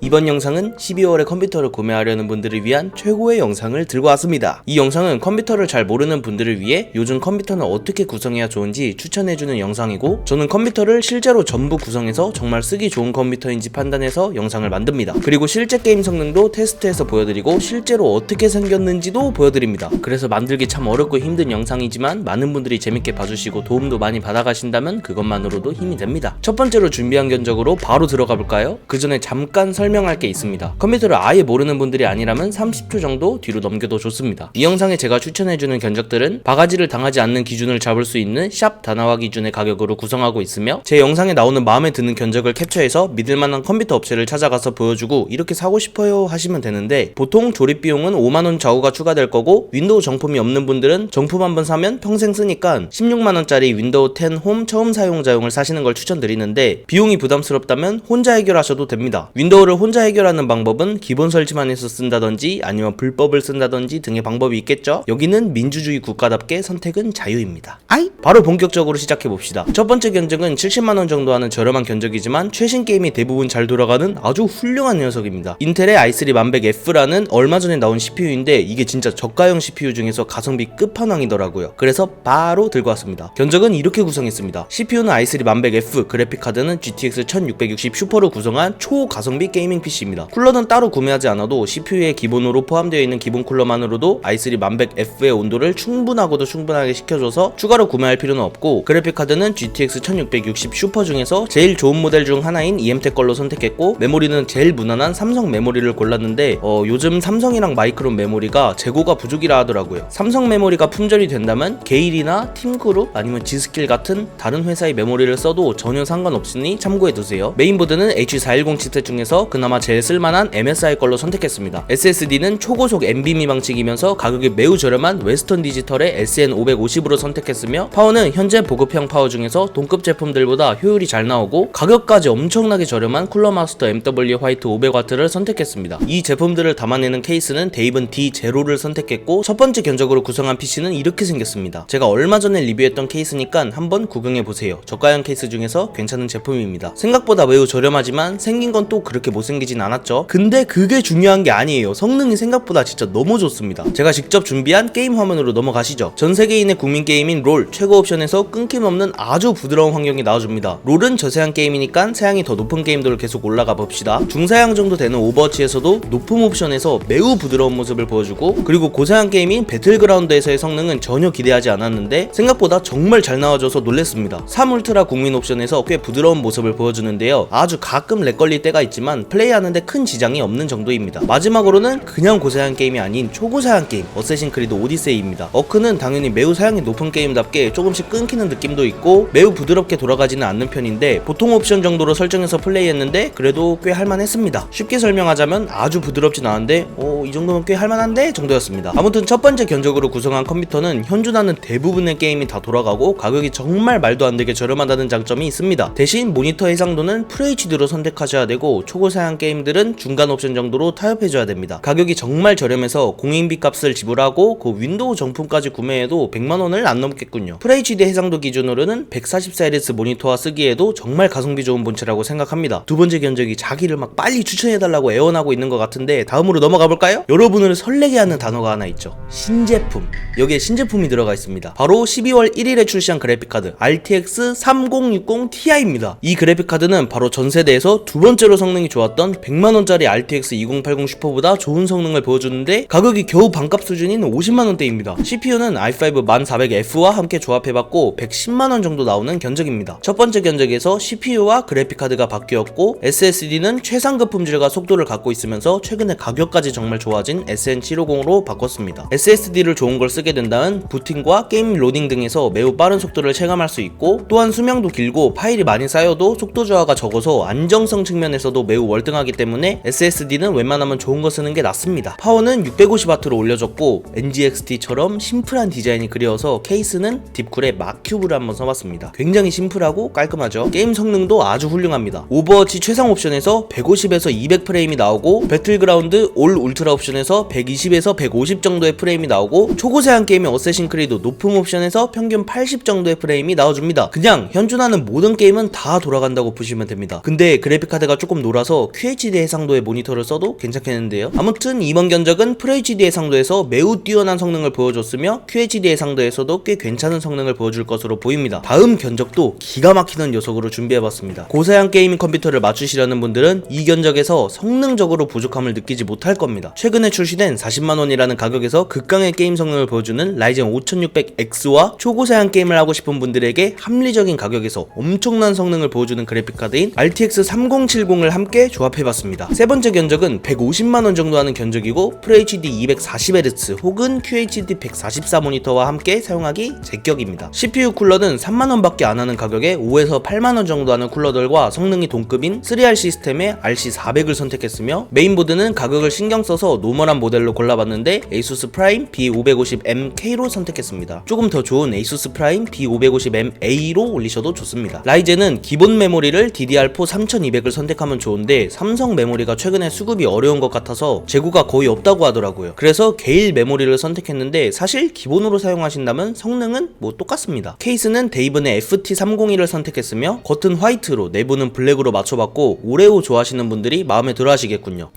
이번 영상은 12월에 컴퓨터를 구매하려는 분들을 위한 최고의 영상을 들고 왔습니다. 이 영상은 컴퓨터를 잘 모르는 분들을 위해 요즘 컴퓨터는 어떻게 구성해야 좋은지 추천해주는 영상이고, 저는 컴퓨터를 실제로 전부 구성해서 정말 쓰기 좋은 컴퓨터인지 판단해서 영상을 만듭니다. 그리고 실제 게임 성능도 테스트해서 보여드리고 실제로 어떻게 생겼는지도 보여드립니다. 그래서 만들기 참 어렵고 힘든 영상이지만 많은 분들이 재밌게 봐주시고 도움도 많이 받아가신다면 그것만으로도 힘이 됩니다. 첫 번째로 준비한 견적으로 바로 들어가 볼까요? 그 전에 잠깐 설명할 게 있습니다. 컴퓨터를 아예 모르는 분들이 아니라면 30초 정도 뒤로 넘겨도 좋습니다. 이 영상에 제가 추천해주는 견적들은 바가지를 당하지 않는 기준을 잡을 수 있는 샵 다나와 기준의 가격으로 구성하고 있으며, 제 영상에 나오는 마음에 드는 견적을 캡처해서 믿을만한 컴퓨터 업체를 찾아가서 보여주고 이렇게 사고 싶어요 하시면 되는데, 보통 조립 비용은 5만원 좌우가 추가될 거고, 윈도우 정품이 없는 분들은 정품 한번 사면 평생 쓰니까 16만원짜리 윈도우 10 홈 처음 사용자용을 사시는 걸 추천드리는데, 비용이 부담스럽다면 혼자 해결하셔도 됩니다. 윈도우를 혼자 해결하는 방법은 기본 설치만 해서 쓴다든지 아니면 불법을 쓴다든지 등의 방법이 있겠죠. 여기는 민주주의 국가답게 선택은 자유입니다. 바로 본격적으로 시작해봅시다. 첫 번째 견적은 70만원 정도 하는 저렴한 견적이지만 최신 게임이 대부분 잘 돌아가는 아주 훌륭한 녀석입니다. 인텔의 i3 1100F라는 얼마 전에 나온 CPU인데 이게 진짜 저가형 CPU 중에서 가성비 끝판왕이더라고요. 그래서 바로 들고 왔습니다. 견적은 이렇게 구성했습니다. CPU는 i3 1100F, 그래픽카드는 GTX 1660 슈퍼로 구성한 초가성비 게이밍 PC입니다. 쿨러는 따로 구매하지 않아도 CPU에 기본으로 포함되어 있는 기본 쿨러만으로도 i3 1100F의 온도를 충분하고도 충분하게 식혀줘서 추가로 구매할 필요는 없고, 그래픽카드는 GTX 1660 슈퍼 중에서 제일 좋은 모델 중 하나인 EMTEC 걸로 선택했고, 메모리는 제일 무난한 삼성 메모리를 골랐는데 요즘 삼성이랑 마이크론 메모리가 재고가 부족이라 하더라고요. 삼성 메모리가 품절이 된다면 게일이나 팀그룹 아니면 지스킬 같은 다른 회사의 메모리를 써도 전혀 상관없으니 참고해두세요. 메인보드는 H410 칩셋 중에서 그나마 제일 쓸만한 MSI 걸로 선택했습니다. SSD는 초고속 NVMe 방식이면서 가격이 매우 저렴한 웨스턴 디지털의 SN550으로 선택했으며, 파워는 현재 보급형 파워 중에서 동급 제품들보다 효율이 잘 나오고 가격까지 엄청나게 저렴한 쿨러마스터 MW 화이트 500W를 선택했습니다. 이 제품들을 담아내는 케이스는 데이븐 D0를 선택했고, 첫 번째 견적으로 구성한 PC는 이렇게 생겼습니다. 제가 얼마 전에 리뷰했던 케이스니까 한번 구경해보세요. 저가형 케이스 중에서 괜찮은 제품입니다. 생각보다 매우 저렴하지만 생긴 건 또 그렇게 못생기진 않았죠. 근데 그게 중요한 게 아니에요. 성능이 생각보다 진짜 너무 좋습니다. 제가 직접 준비한 게임 화면으로 넘어가시죠. 전 세계인의 국민 게임인 롤 최고 옵션에서 끊김없는 아주 부드러운 환경이 나와줍니다. 롤은 저사양 게임이니까 사양이 더 높은 게임들을 계속 올라가 봅시다. 중사양 정도 되는 오버워치에서도 높음 옵션에서 매우 부드러운 모습을 보여주고, 그리고 고사양 게임인 배틀그라운드에서의 성능은 전혀 기대하지 않았는데 생각보다 정말 잘 나와줘서 놀랬습니다. 3 울트라 국민 옵션에서 꽤 부드러운 모습을 보여주는데요. 아주 가끔 렉 걸릴 때가 있지만 플레이하는데 큰 지장이 없는 정도입니다. 마지막으로는 그냥 고사양 게임이 아닌 초고사양 게임 어쌔신 크리드 오디세이입니다. 어크는 당연히 매우 사양이 높은 게임답게 조금씩 끊기는 느낌도 있고 매우 부드럽게 돌아가지는 않는 편인데, 보통 옵션 정도로 설정해서 플레이했는데 그래도 꽤 할만했습니다. 쉽게 설명하자면 아주 부드럽진 않은데 이 정도면 꽤 할만한데 정도였습니다. 아무튼 첫 번째 견적으로 구성한 컴퓨터는 현존하는 대부분의 게임이 다 돌아가고 가격이 정말 말도 안 되게 저렴하다는 장점이 있습니다. 대신 모니터 해상도는 FHD로 선택하셔야 되고, 초고사양 게임들은 중간 옵션 정도로 타협해줘야 됩니다. 가격이 정말 저렴해서 공인비 값을 지불하고 그 윈도우 정품까지 구매해도 100만원을 안 넘겠군요. FHD 해상도 기준으로는 144Hz 모니터와 쓰기에도 정말 가성비 좋은 본체라고 생각합니다. 두 번째 견적이 자기를 막 빨리 추천해달라고 애원하고 있는 것 같은데 다음으로 넘어가 볼까요? 여러분을 설레게 하는 단어가 하나 있죠. 신제품. 여기에 신제품이 들어가 있습니다. 바로 12월 1일에 출시한 그래픽카드 RTX 3060 Ti입니다. 이 그래픽카드는 바로 전세대에서 두 번째로 성능이 좋았던 100만원짜리 RTX 2080 슈퍼보다 좋은 성능을 보여주는데 가격이 겨우 반값 수준인 50만원대입니다. CPU는 i5 1400F와 함께 조합해봤고 110만원 정도 나오는 견적입니다. 첫 번째 견적에서 CPU와 그래픽카드가 바뀌었고, SSD는 최상급 품질과 속도를 갖고 있으면서 최근에 가격까지 정말 좋아진 SN750으로 바꿨습니다. SSD를 좋은 걸 쓰게 된다면 부팅과 게임 로딩 등에서 매우 빠른 속도를 체감할 수 있고, 또한 수명도 길고 파일이 많이 쌓여도 속도 저하가 적어서 안정성 측면에서도 매우 월등하기 때문에 SSD는 웬만하면 좋은 거 쓰는 게 낫습니다. 파워는 650W로 올려줬고 NGXT처럼 심플한 디자인이 그리워서 케이스는 딥쿨의 마큐브를 한번 써봤습니다. 굉장히 심플하고 깔끔하죠. 게임 성능도 아주 훌륭합니다. 오버워치 최상 옵션에서 150에서 200 프레임이 나오고, 배틀그라운드 올 울트라 옵션에서 120에서 150 정도의 프레임이 나오고, 초고사양 게임의 어쌔신 크리드 높음 옵션에서 평균 80 정도의 프레임이 나와줍니다. 그냥 현존하는 모든 게임은 다 돌아간다고 보시면 됩니다. 근데 그래픽카드가 조금 놀아서 있어서 QHD 해상도의 모니터를 써도 괜찮겠는데요. 아무튼 이번 견적은 FHD 해상도에서 매우 뛰어난 성능을 보여줬으며 QHD 해상도에서도 꽤 괜찮은 성능을 보여줄 것으로 보입니다. 다음 견적도 기가 막히는 녀석으로 준비해봤습니다. 고사양 게이밍 컴퓨터를 맞추시려는 분들은 이 견적에서 성능적으로 부족함을 느끼지 못할 겁니다. 최근에 출시된 40만원이라는 가격에서 극강의 게임 성능을 보여주는 라이젠 5600X와 초고사양 게임을 하고 싶은 분들에게 합리적인 가격에서 엄청난 성능을 보여주는 그래픽카드인 RTX 3070을 함께 조합해봤습니다. 세 번째 견적은 150만원 정도 하는 견적이고 FHD 240Hz 혹은 QHD 144 모니터와 함께 사용하기 제격입니다. CPU 쿨러는 3만원 밖에 안 하는 가격에 5에서 8만원 정도 하는 쿨러들과 성능이 동급인 3R 시스템의 RC400을 선택했으며 메인보드는 가격을 신경써서 노멀한 모델로 골라봤는데 ASUS 프라임 B550MK로 선택했습니다. 조금 더 좋은 ASUS 프라임 B550MA로 올리셔도 좋습니다. 라이젠은 기본 메모리를 DDR4 3200을 선택하면 좋은데 삼성 메모리가 최근에 수급이 어려운 것 같아서 재고가 거의 없다고 하더라고요. 그래서 게일 메모리를 선택했는데 사실 기본으로 사용하신다면 성능은 뭐 똑같습니다. 케이스는 데이븐의 FT301을 선택했으며 겉은 화이트로 내부는 블랙으로 맞춰봤고 오레오 좋아하시는 분들이 마음에 들어 하시겠군요.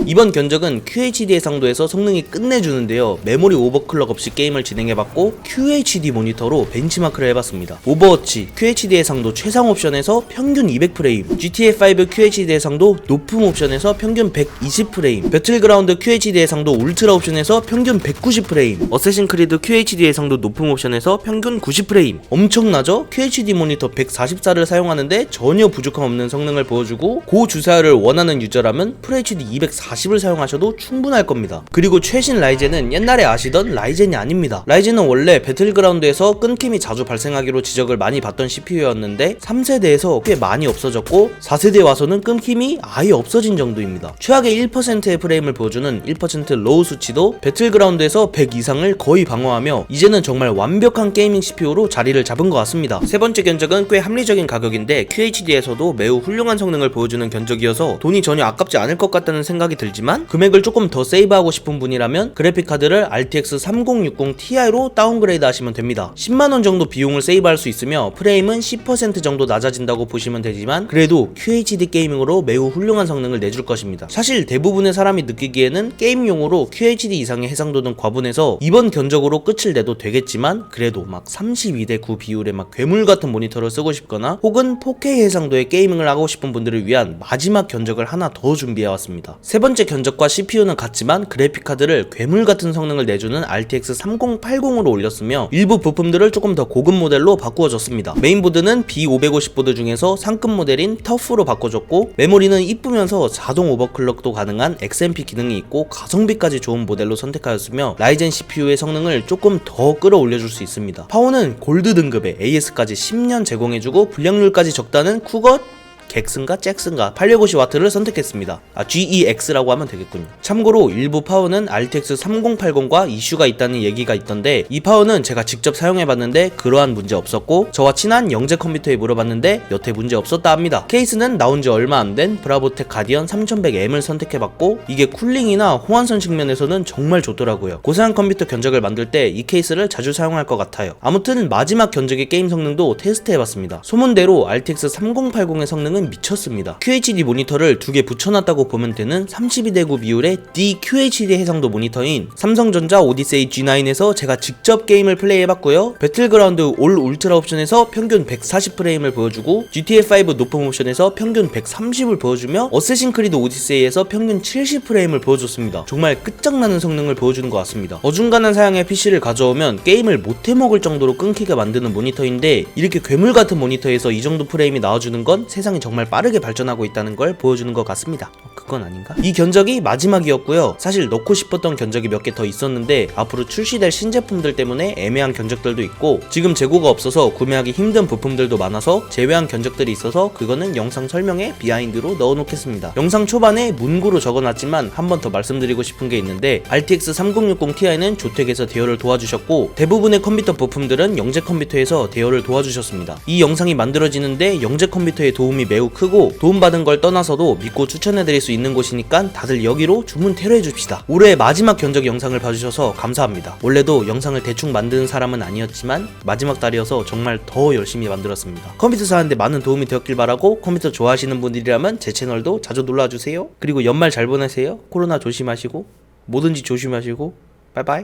이번 견적은 QHD 해상도에서 성능이 끝내주는데요. 메모리 오버클럭 없이 게임을 진행해봤고 QHD 모니터로 벤치마크를 해봤습니다. 오버워치 QHD 해상도 최상 옵션에서 평균 200프레임, GTA5 QHD 해상도 높음 옵션에서 평균 120프레임, 배틀그라운드 QHD 해상도 울트라 옵션에서 평균 190프레임, 어쌔신 크리드 QHD 해상도 높음 옵션에서 평균 90프레임. 엄청나죠? QHD 모니터 144를 사용하는데 전혀 부족함 없는 성능을 보여주고 고주사율을 원하는 유저라면 FHD 240을 사용하셔도 충분할 겁니다. 그리고 최신 라이젠은 옛날에 아시던 라이젠이 아닙니다. 라이젠은 원래 배틀그라운드에서 끊김이 자주 발생하기로 지적을 많이 받던 CPU였는데 3세대에서 꽤 많이 없어졌고 4세대에 와서는 끊김이 아예 없어진 정도입니다. 최악의 1%의 프레임을 보여주는 1% 로우 수치도 배틀그라운드에서 100 이상을 거의 방어하며 이제는 정말 완벽한 게이밍 CPU로 자리를 잡은 것 같습니다. 세 번째 견적은 꽤 합리적인 가격인데 QHD에서도 매우 훌륭한 성능을 보여주는 견적이어서 돈이 전혀 아깝지 않을 것 같다는 생각이 들지만 금액을 조금 더 세이브하고 싶은 분이라면 그래픽카드를 RTX 3060 Ti로 다운그레이드 하시면 됩니다. 10만원 정도 비용을 세이브할 수 있으며 프레임은 10% 정도 낮아진다고 보시면 되지만 그래도 QHD 게이밍으로 매우 훌륭한 성능을 내줄 것입니다. 사실 대부분의 사람이 느끼기에는 게임용으로 QHD 이상의 해상도는 과분해서 이번 견적으로 끝을 내도 되겠지만 그래도 막 32:9 비율의 막 괴물같은 모니터를 쓰고 싶거나 혹은 4K 해상도의 게이밍을 하고 싶은 분들을 위한 마지막 견적을 하나 더 준비해왔습니다. 세 번째 견적과 CPU는 같지만 그래픽카드를 괴물같은 성능을 내주는 RTX 3080으로 올렸으며 일부 부품들을 조금 더 고급 모델로 바꾸어줬습니다. 메인보드는 B550 보드 중에서 상급 모델인 터프로 바꿔줬고 메모리는 이쁘면서 자동 오버클럭도 가능한 XMP 기능이 있고 가성비까지 좋은 모델로 선택하였으며 라이젠 CPU의 성능을 조금 더 끌어올려줄 수 있습니다. 파워는 골드 등급의 AS까지 10년 제공해주고 불량률까지 적다는 쿠거 객슨가 잭슨가 850W를 선택했습니다. GEX라고 하면 되겠군요. 참고로 일부 파워는 RTX 3080과 이슈가 있다는 얘기가 있던데 이 파워는 제가 직접 사용해봤는데 그러한 문제 없었고 저와 친한 영재 컴퓨터에 물어봤는데 여태 문제 없었다 합니다. 케이스는 나온지 얼마 안 된 브라보텍 가디언 3100M을 선택해봤고 이게 쿨링이나 호환선 측면에서는 정말 좋더라고요. 고사양 컴퓨터 견적을 만들 때 이 케이스를 자주 사용할 것 같아요. 아무튼 마지막 견적의 게임 성능도 테스트해봤습니다. 소문대로 RTX 3080의 성능은 미쳤습니다. QHD 모니터를 두 개 붙여놨다고 보면 되는 32:9 비율의 DQHD 해상도 모니터인 삼성전자 오디세이 G9에서 제가 직접 게임을 플레이해봤고요. 배틀그라운드 올 울트라 옵션에서 평균 140프레임을 보여주고 GTA5 높은 옵션에서 평균 130을 보여주며 어쌔신 크리드 오디세이에서 평균 70프레임을 보여줬습니다. 정말 끝장나는 성능을 보여주는 것 같습니다. 어중간한 사양의 PC를 가져오면 게임을 못해먹을 정도로 끊기게 만드는 모니터인데 이렇게 괴물같은 모니터에서 이 정도 프레임이 나와주는 건 세상이 정말 빠르게 발전하고 있다는 걸 보여주는 것 같습니다. 그건 아닌가? 이 견적이 마지막이었고요. 사실 넣고 싶었던 견적이 몇 개 더 있었는데 앞으로 출시될 신제품들 때문에 애매한 견적들도 있고 지금 재고가 없어서 구매하기 힘든 부품들도 많아서 제외한 견적들이 있어서 그거는 영상 설명에 비하인드로 넣어놓겠습니다. 영상 초반에 문구로 적어놨지만 한 번 더 말씀드리고 싶은 게 있는데 RTX 3060 Ti는 조텍에서 대여를 도와주셨고 대부분의 컴퓨터 부품들은 영재 컴퓨터에서 대여를 도와주셨습니다. 이 영상이 만들어지는데 영재 컴퓨터의 도움이 매우 크고 도움받은 걸 떠나서도 믿고 추천해드릴 수 있는 곳이니까 다들 여기로 주문 테러해줍시다. 올해 마지막 견적 영상을 봐주셔서 감사합니다. 원래도 영상을 대충 만드는 사람은 아니었지만 마지막 달이어서 정말 더 열심히 만들었습니다. 컴퓨터 사는데 많은 도움이 되었길 바라고, 컴퓨터 좋아하시는 분들이라면 제 채널도 자주 놀러와주세요. 그리고 연말 잘 보내세요. 코로나 조심하시고 뭐든지 조심하시고 빠이빠이.